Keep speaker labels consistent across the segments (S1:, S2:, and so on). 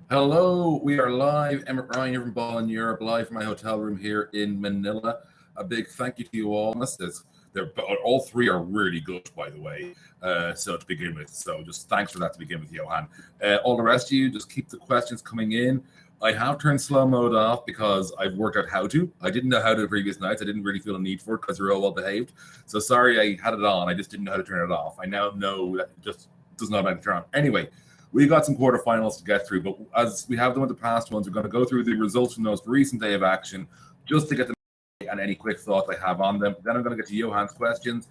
S1: Hello, we are live. Emmet Ryan here from Ball in Europe, live from my hotel room here in Manila. A big thank you to you all. They're, all three are really good, by the way. So to begin with, so just thanks for that to begin with, Johan. All the rest of you, just keep the questions coming in. I have turned slow mode off because I've worked out how to. I didn't know how to the previous nights. I didn't really feel a need for it because you're all well behaved. So sorry, I had it on. I just didn't know how to turn it off. I now know that it just does not matter to turn on. Anyway, we've got some quarterfinals to get through, but as we have done with the past ones, we're going to go through the results from the most recent day of action just to get them and any quick thoughts I have on them. Then I'm going to get to Johan's questions,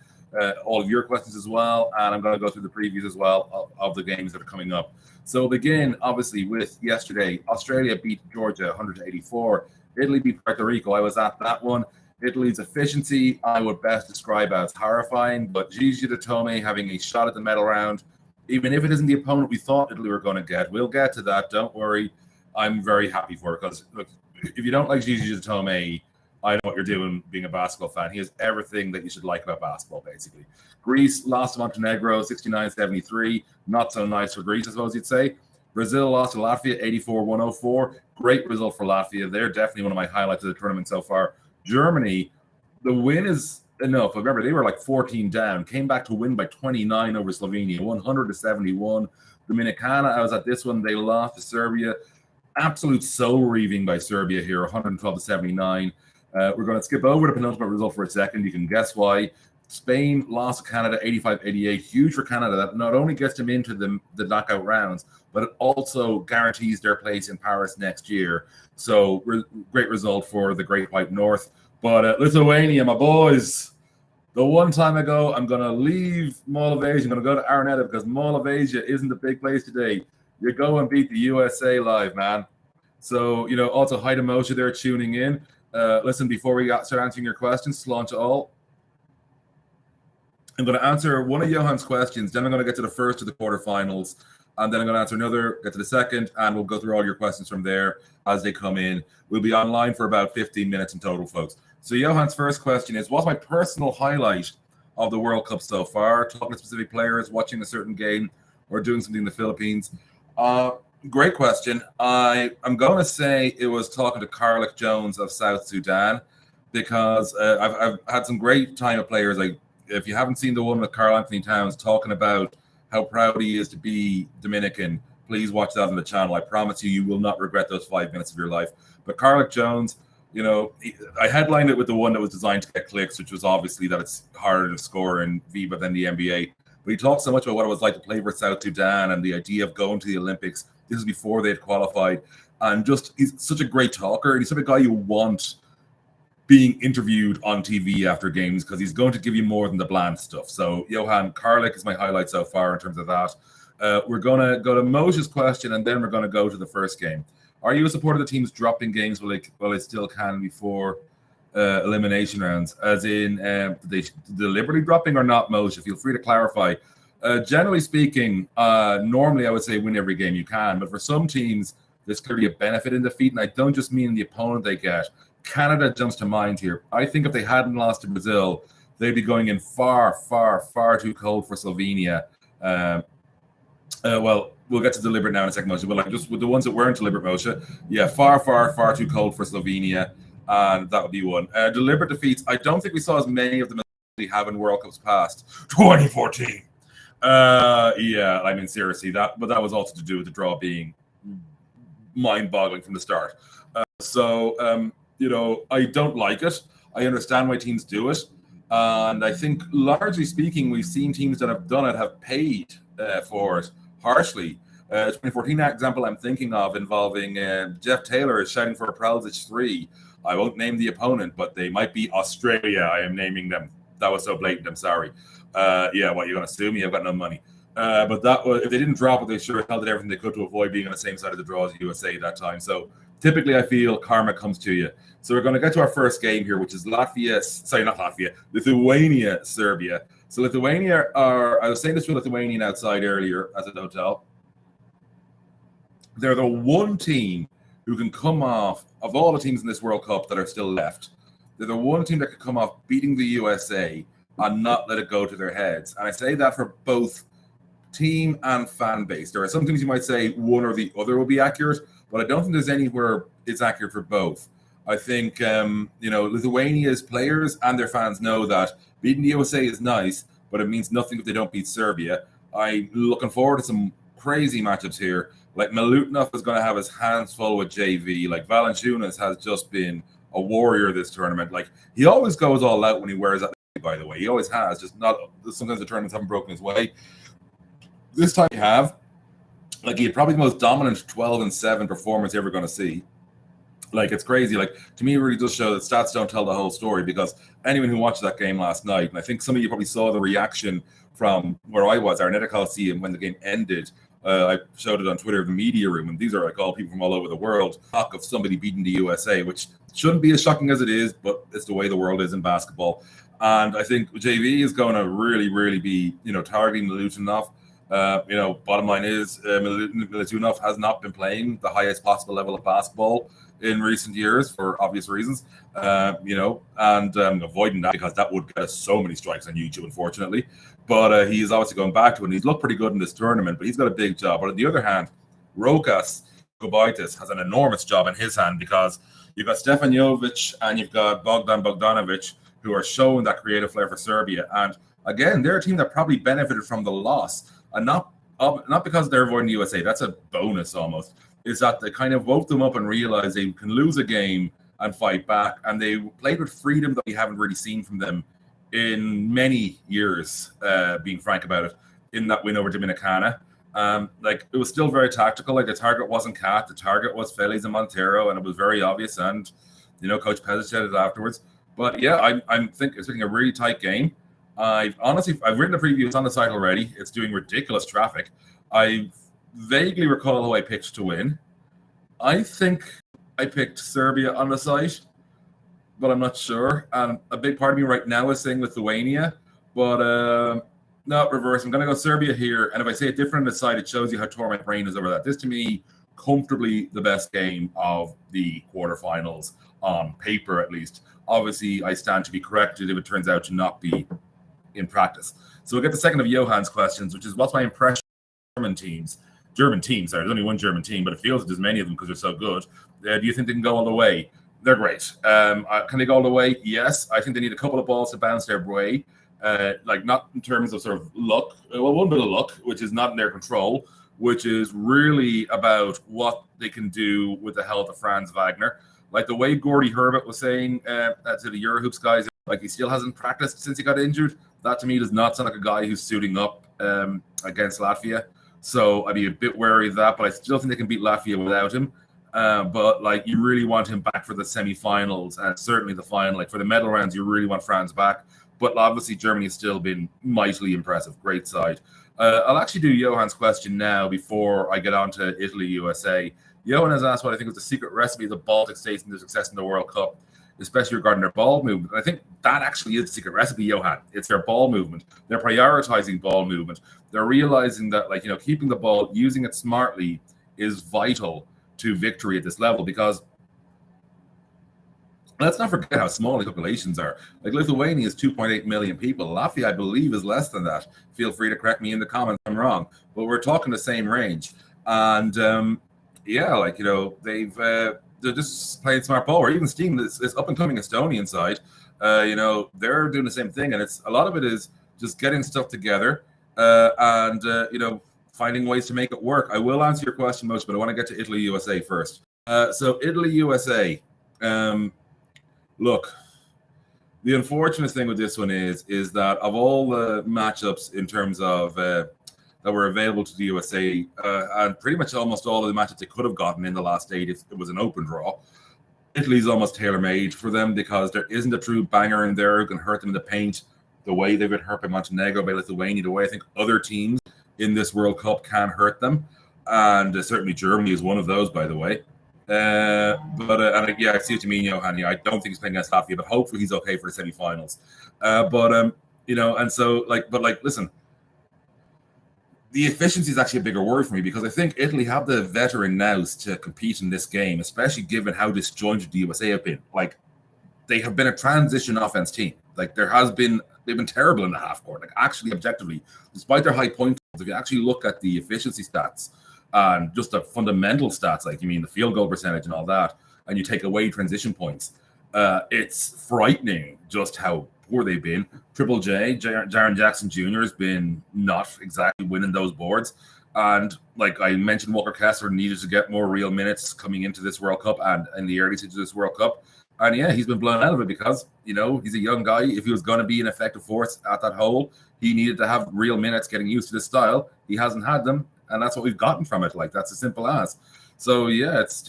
S1: all of your questions as well, and I'm going to go through the previews as well of the games that are coming up. So we'll begin, obviously, with yesterday. Australia beat Georgia 100-84. Italy beat Puerto Rico. I was at that one. Italy's efficiency, I would best describe as horrifying, but Gigi Datome having a shot at the medal round, even if it isn't the opponent we thought Italy were going to get. We'll get to that. Don't worry. I'm very happy for it because, look, if you don't like Gigi Datome, I know what you're doing being a basketball fan. He has everything that you should like about basketball, basically. Greece lost to Montenegro 69-73. Not so nice for Greece, I suppose you'd say. Brazil lost to Latvia 84-104. Great result for Latvia. They're definitely one of my highlights of the tournament so far. Germany, the win is enough. Remember, they were like 14 down, came back to win by 29 over Slovenia, 100-71. Dominicana, I was at this one, they lost to Serbia. Absolute soul reaving by Serbia here, 112-79. We're going to skip over the penultimate result for a second. You can guess why. Spain lost to Canada 85-88. Huge for Canada. That not only gets them into the knockout rounds, but it also guarantees their place in Paris next year. So great result for the Great White North. But Lithuania, my boys, the one time I go, I'm going to leave Moldavia. I'm going to go to Araneta because Moldavia isn't the big place today. You go and beat the USA live, man. So, also hi to Moshe there tuning in. Listen, before we start answering your questions, launch all. I'm going to answer one of Johan's questions. Then I'm going to get to the first of the quarterfinals. And then I'm going to answer another, get to the second, and we'll go through all your questions from there as they come in. We'll be online for about 15 minutes in total, folks. So Johan's first question is, what's my personal highlight of the World Cup so far? Talking to specific players, watching a certain game, or doing something in the Philippines? Great question. I'm going to say it was talking to Carlick Jones of South Sudan because I've had some great time of players. If you haven't seen the one with Carl Anthony Towns talking about how proud he is to be Dominican, please watch that on the channel. I promise you will not regret those 5 minutes of your life. But Carlick Jones, I headlined it with the one that was designed to get clicks, which was obviously that it's harder to score in FIBA than the NBA. But he talked so much about what it was like to play for South Sudan and the idea of going to the Olympics. This is before they had qualified. And he's such a great talker. And he's such a guy you want being interviewed on TV after games because he's going to give you more than the bland stuff. So, Johan, Carlick is my highlight so far in terms of that. We're going to go to Moshe's question, and then we're going to go to the first game. Are you a supporter of the teams dropping games while they still can before elimination rounds? As in, they deliberately dropping or not, Moshe? Feel free to clarify. Generally speaking, normally I would say win every game you can, but for some teams, there's clearly a benefit in defeat, and I don't just mean the opponent they get. Canada jumps to mind here. I think if they hadn't lost to Brazil, they'd be going in far, far, far too cold for Slovenia. Well, we'll get to deliberate now in a second, Moshe, but just with the ones that weren't deliberate, Moshe, yeah, far, far, far too cold for Slovenia, and that would be one. Deliberate defeats, I don't think we saw as many of them as we have in World Cups past. 2014. Yeah, I mean, seriously, but that was also to do with the draw being mind-boggling from the start. I don't like it. I understand why teams do it. And I think, largely speaking, we've seen teams that have done it have paid for it harshly. 2014 example I'm thinking of involving Jeff Taylor is shouting for a Prelzic 3. I won't name the opponent, but they might be Australia. I am naming them. That was so blatant. I'm sorry. What, you're going to sue me? I've got no money. But that was, if they didn't drop it, they sure held everything they could to avoid being on the same side of the draw as the USA at that time. So typically, I feel karma comes to you. So we're going to get to our first game here, which is Lithuania, Serbia. So Lithuania I was saying this to a Lithuanian outside earlier at the hotel. They're the one team who can come off, of all the teams in this World Cup that are still left, they're the one team that could come off beating the USA and not let it go to their heads. And I say that for both team and fan base. There are some things you might say one or the other will be accurate, but I don't think there's anywhere it's accurate for both. I think, Lithuania's players and their fans know that beating the USA is nice, but it means nothing if they don't beat Serbia. I'm looking forward to some crazy matchups here. Like Milutinov is going to have his hands full with JV. Like Valanciunas has just been a warrior this tournament. Like he always goes all out when he wears that. By the way, he always has. Just not sometimes the tournaments haven't broken his way. This time he had probably the most dominant 12-7 performance you're ever going to see. Like it's crazy. Like to me, it really does show that stats don't tell the whole story, because anyone who watched that game last night, and I think some of you probably saw the reaction from where I was, our Araneta Coliseum, when the game ended. I showed it on Twitter, the media room, and these are like all people from all over the world. Talk of somebody beating the USA, which shouldn't be as shocking as it is, but it's the way the world is in basketball. And I think JV is going to really, really be, targeting Milutinov. Bottom line is Milutinov has not been playing the highest possible level of basketball in recent years for obvious reasons, and avoiding that because that would get us so many strikes on YouTube, unfortunately. But he's obviously going back to it, and he's looked pretty good in this tournament, but he's got a big job. But on the other hand, Rokas Gobaitis has an enormous job in his hand, because you've got Stefan Jovic and you've got Bogdan Bogdanovic, who are showing that creative flair for Serbia. And again, they're a team that probably benefited from the loss, and not because they're avoiding the USA. That's a bonus almost. Is that they kind of woke them up and realized they can lose a game and fight back. And they played with freedom that we haven't really seen from them in many years, being frank about it, in that win over Dominicana. It was still very tactical. Like the target wasn't Cat, the target was Feliz and Montero, and it was very obvious. And, Coach Pezzic said it afterwards. But yeah, I'm expecting a really tight game. I've written a preview. It's on the site already. It's doing ridiculous traffic. I vaguely recall who I picked to win. I think I picked Serbia on the site, but I'm not sure. And a big part of me right now is saying Lithuania, but not reverse. I'm going to go Serbia here. And if I say it different on the site, it shows you how torn my brain is over that. This, to me, comfortably the best game of the quarterfinals, on paper at least. Obviously, I stand to be corrected if it turns out to not be in practice. So we'll get the second of Johann's questions, which is, what's my impression of German teams? Sorry, there's only one German team, but it feels like there's many of them because they're so good. Do you think they can go all the way? They're great. Can they go all the way? Yes. I think they need a couple of balls to bounce their way. Not in terms of sort of luck. Well, one bit of luck, which is not in their control, which is really about what they can do with the health of Franz Wagner. Like the way Gordy Herbert was saying to the Eurohoops guys, like he still hasn't practiced since he got injured. That to me does not sound like a guy who's suiting up against Latvia. So I'd be a bit wary of that, but I still think they can beat Latvia without him. But you really want him back for the semifinals and certainly the final. Like for the medal rounds, you really want Franz back. But obviously Germany has still been mightily impressive. Great side. I'll actually do Johann's question now before I get on to Italy, USA. Johann has asked what I think is the secret recipe of the Baltic states and their success in the World Cup, especially regarding their ball movement. And I think that actually is the secret recipe, Johann. It's their ball movement. They're prioritizing ball movement. They're realizing that, keeping the ball, using it smartly is vital to victory at this level, because let's not forget how small the populations are. Like Lithuania is 2.8 million people. Latvia, I believe, is less than that. Feel free to correct me in the comments if I'm wrong, but we're talking the same range. And they're just playing smart ball. Or even Steam, this up and coming Estonian side, they're doing the same thing, and a lot of it is just getting stuff together and finding ways to make it work. I will answer your question, Moshe, but I want to get to Italy, USA first. So Italy, USA. Look, the unfortunate thing with this one is that of all the matchups in terms of that were available to the USA, and pretty much almost all of the matchups they could have gotten in the last 8 if it was an open draw, Italy's almost tailor-made for them, because there isn't a true banger in there who can hurt them in the paint the way they've been hurt by Montenegro, by Lithuania, the way I think other teams in this World Cup can hurt them. And certainly Germany is one of those, by the way. I see what you mean, Johan. I don't think he's playing against Latvia, but hopefully he's okay for the semifinals. Listen, the efficiency is actually a bigger worry for me, because I think Italy have the veteran nous to compete in this game, especially given how disjointed the USA have been. Like, they have been a transition offense team. Like, they've been terrible in the half court. Like, actually, objectively, despite their high point If you actually look at the efficiency stats and just the fundamental stats, like you mean the field goal percentage and all that, and you take away transition points, it's frightening just how poor they've been. Triple J, Jaren Jackson Jr. has been not exactly winning those boards. And like I mentioned, Walker Kessler needed to get more real minutes coming into this World Cup and in the early stages of this World Cup. And yeah, he's been blown out of it because, you know, he's a young guy. If he was going to be an effective force at that hole, he needed to have real minutes getting used to this style. He hasn't had them, and that's what we've gotten from it. Like, that's as simple as. So yeah, it's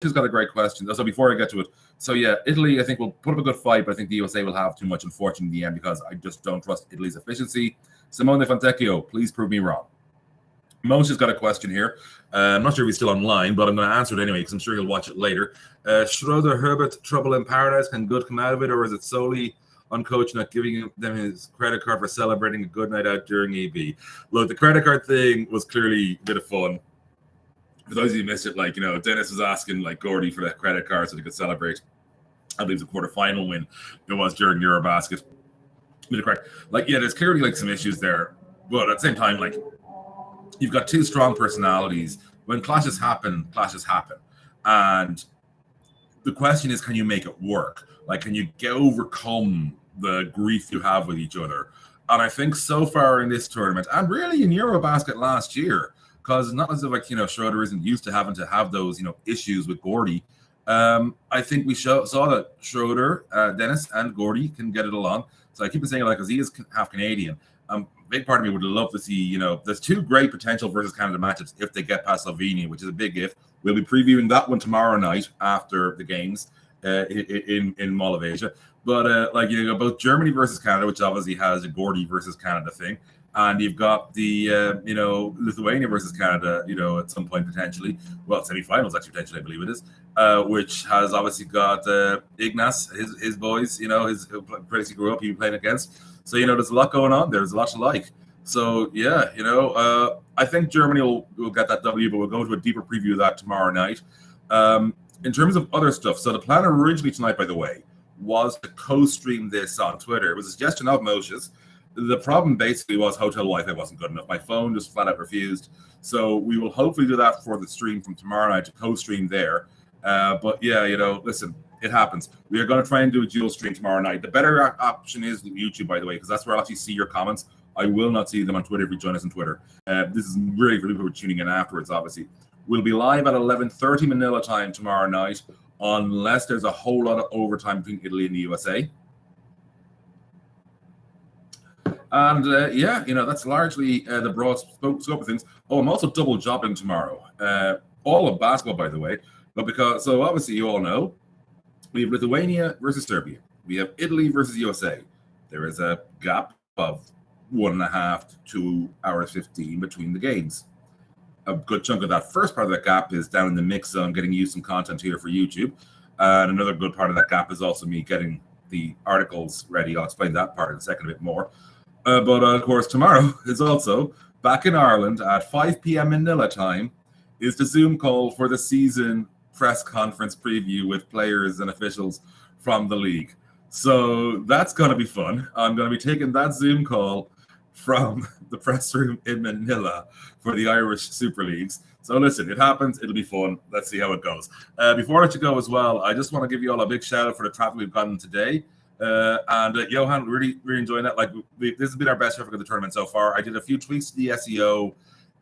S1: just got a great question. So before I get to it, so yeah, Italy, I think will put up a good fight, but I think the USA will have too much unfortunately in the end because I just don't trust Italy's efficiency. Simone Fontecchio, please prove me wrong. Moshe's got a question here. I'm not sure if he's still online, but I'm going to answer it anyway because I'm sure he'll watch it later. Schroeder, Herbert, trouble in paradise. Can good come out of it, or is it solely on coach not giving them his credit card for celebrating a good night out during EB? Look, the credit card thing was clearly a bit of fun. For those of you who missed it, like, you know, Dennis was asking like Gordy for that credit card so they could celebrate. I believe it's a quarterfinal win. It was during Eurobasket. Like, yeah, there's clearly like some issues there, but at the same time, like, you've got two strong personalities. When clashes happen, and the question is, can you make it work? Like, can you overcome the grief you have with each other? And I think so far in this tournament, and really in Eurobasket last year, because it's not as if, like, you know, Schroeder isn't used to having to have those, you know, issues with Gordy. I think we saw that Schroeder, Dennis, and Gordy can get it along. So I keep saying it, like, because he is half Canadian. Big part of me would love to see, you know, there's two great potential versus Canada matchups if they get past Slovenia, which is a big if. We'll be previewing that one tomorrow night after the games in Mall of Asia. But like, you know, both Germany versus Canada, which obviously has a Gordy versus Canada thing, and you've got the you know, Lithuania versus Canada, you know, at some point potentially, well, semifinals actually potentially, I believe it is, which has obviously got Ignas, his boys, you know, his place he grew up, he was playing against. So, you know, there's a lot going on. There's a lot to like. So, yeah, you know, I think Germany will get that W, but we'll go into a deeper preview of that tomorrow night. In terms of other stuff, so the plan originally tonight, by the way, was to co-stream this on Twitter. It was a suggestion of Moshe's. The problem basically was hotel Wi-Fi wasn't good enough. My phone just flat out refused. So we will hopefully do that for the stream from tomorrow night to co-stream there. But yeah, you know, listen, it happens. We are going to try and do a dual stream tomorrow night. The better option is YouTube, by the way, because that's where I'll actually see your comments. I will not see them on Twitter if you join us on Twitter. This is really for people who are tuning in afterwards, obviously. We'll be live at 11:30 Manila time tomorrow night, unless there's a whole lot of overtime between Italy and the USA. And yeah, you know, that's largely the broad scope of things. Oh, I'm also double jobbing tomorrow. All of basketball, by the way. But because, so obviously you all know, we have Lithuania versus Serbia. We have Italy versus USA. There is a gap of 1.5 to 2 hours 15 between the games. A good chunk of that first part of that gap is down in the mix zone, getting you some content here for YouTube. And another good part of that gap is also me getting the articles ready. I'll explain that part in a second a bit more. But of course, tomorrow is also back in Ireland at 5 p.m. Manila time is the Zoom call for the season press conference preview with players and officials from the league. So that's going to be fun. I'm going to be taking that Zoom call from the press room in Manila for the Irish Super Leagues. So listen, it happens. It'll be fun. Let's see how it goes. Before I let you go as well, I just want to give you all a big shout out for the traffic we've gotten today. And Johan, really enjoying that. Like, this has been our best traffic of the tournament so far. I did a few tweaks to the SEO.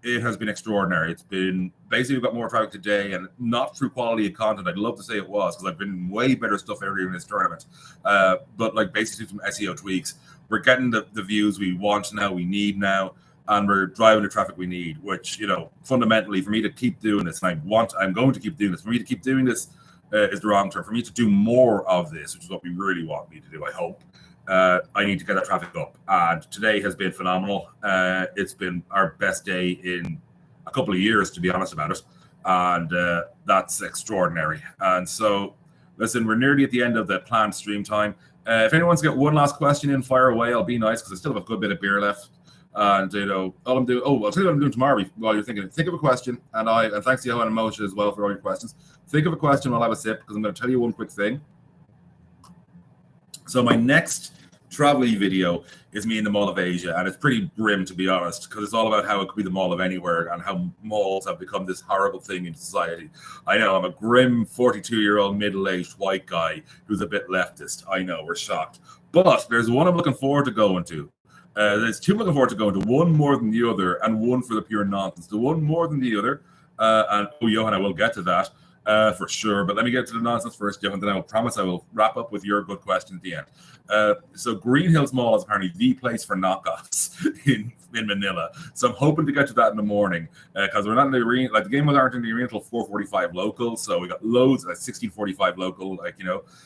S1: It has been extraordinary. It's been basically, we've got more traffic today, and not through quality of content. I'd love to say it was, because I've been way better stuff earlier in this tournament. But like basically some SEO tweaks, we're getting the views we want now, we need now, and we're driving the traffic we need. Which, you know, fundamentally, for me to keep doing this, and I'm going to keep doing this. For me to keep doing this is the wrong term. For me to do more of this, which is what we really want me to do, I hope. I need to get that traffic up, and today has been phenomenal. It's been our best day in a couple of years, to be honest about it, and that's extraordinary. And so, listen, we're nearly at the end of the planned stream time. If anyone's got one last question in, fire away. I'll be nice because I still have a good bit of beer left. And you know, all I'm doing. Oh, I'll tell you what I'm doing tomorrow. While you're thinking, think of a question, and thanks to Johan and Moshe as well for all your questions. Think of a question while I have a sip, because I'm going to tell you one quick thing. So my next travel video is me in the Mall of Asia, and it's pretty grim, to be honest, because it's all about how it could be the Mall of anywhere and how malls have become this horrible thing in society. I know, I'm a grim 42-year-old middle-aged white guy who's a bit leftist. I know, we're shocked. But there's one I'm looking forward to going to. There's two I'm looking forward to going to, one more than the other, and one for the pure nonsense. The one more than the other, and Johan, I will get to that for sure. But let me get to the nonsense first, Johan, then I will promise I will wrap up with your good question at the end. So Green Hills Mall is apparently the place for knockoffs in Manila. So I'm hoping to get to that in the morning because we're not in the arena. Like the game aren't in the arena until 4:45 local. So we got loads at 16:45 local.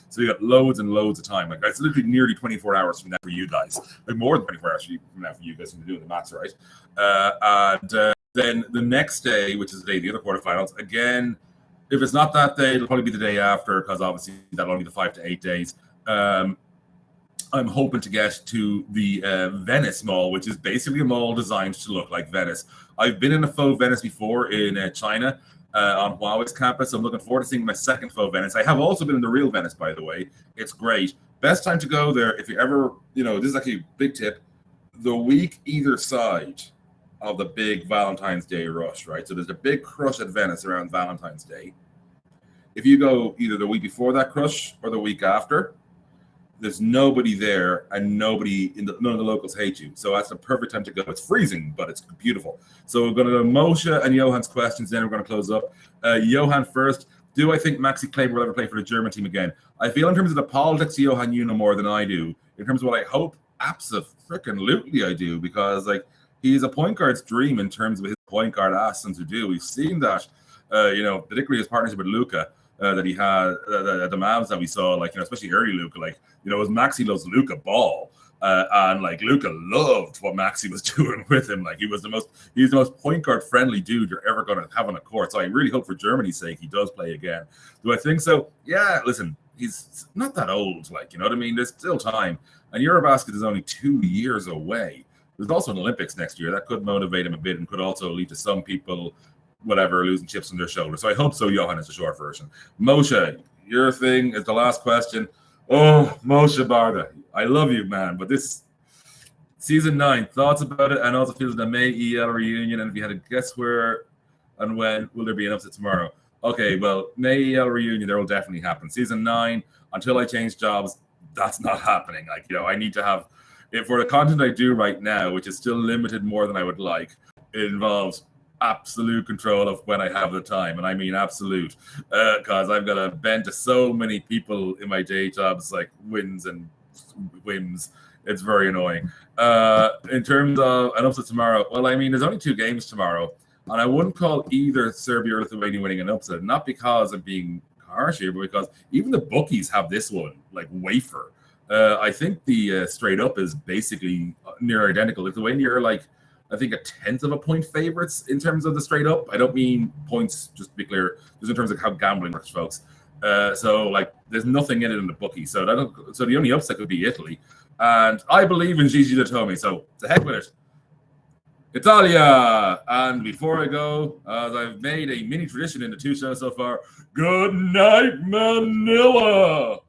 S1: So we got loads and loads of time. Like it's literally nearly 24 hours from now for you guys. Like more than 24 hours from now for you guys to do the maths right. Then the next day, which is the day of the other quarterfinals, again. If it's not that day, it'll probably be the day after because obviously that'll only be the 5 to 8 days. I'm hoping to get to the Venice Mall, which is basically a mall designed to look like Venice. I've been in a faux Venice before in China on Huawei's campus. I'm looking forward to seeing my second faux Venice. I have also been in the real Venice, by the way. It's great. Best time to go there if you ever, this is actually a big tip, the week either side of the big Valentine's Day rush, right? So there's a big crush at Venice around Valentine's Day. If you go either the week before that crush or the week after, there's nobody there and none of the locals hate you. So that's the perfect time to go. It's freezing, but it's beautiful. So we're going to Moshe and Johan's questions, then we're going to close up. Johan first. Do I think Maxi Kleber will ever play for the German team again? I feel in terms of the politics, Johan, you know more than I do. In terms of what I hope, absolutely I do, because he's a point guard's dream in terms of his point guard asks to do. We've seen that, particularly his partnership with Luka that he had, the Mavs that we saw, especially early Luka, as Maxi loves Luka ball. And Luka loved what Maxi was doing with him. He's the most point guard friendly dude you're ever going to have on a court. So I really hope for Germany's sake he does play again. Do I think so? Yeah, listen, he's not that old, you know what I mean? There's still time. And Eurobasket is only 2 years away. There's also an Olympics next year. That could motivate him a bit and could also lead to some people, losing chips on their shoulder. So I hope so, Johan, is the short version. Moshe, your thing is the last question. Oh, Moshe Barda, I love you, man. But this season 9, thoughts about it, and also feels the May EL reunion. And if you had to guess where and when, will there be an upset tomorrow? Okay, well, May EL reunion, there will definitely happen. Season 9, until I change jobs, that's not happening. I need to have... For the content I do right now, which is still limited more than I would like, it involves absolute control of when I have the time. And I mean absolute, because I've got to bend to so many people in my day jobs, wins and whims. It's very annoying. In terms of an upset tomorrow, there's only 2 games tomorrow. And I wouldn't call either Serbia or Lithuania winning an upset, not because of being harsh here, but because even the bookies have this one, wafer. I think the straight up is basically near identical. Lithuania are I think 1/10 of a point favorites in terms of the straight up. I don't mean points, just to be clear, just in terms of how gambling works, folks. There's nothing in it in the bookie. So the only upset could be Italy. And I believe in Gigi Datome. So to heck with it. Italia! And before I go, as I've made a mini tradition in the 2 shows so far, good night, Manila!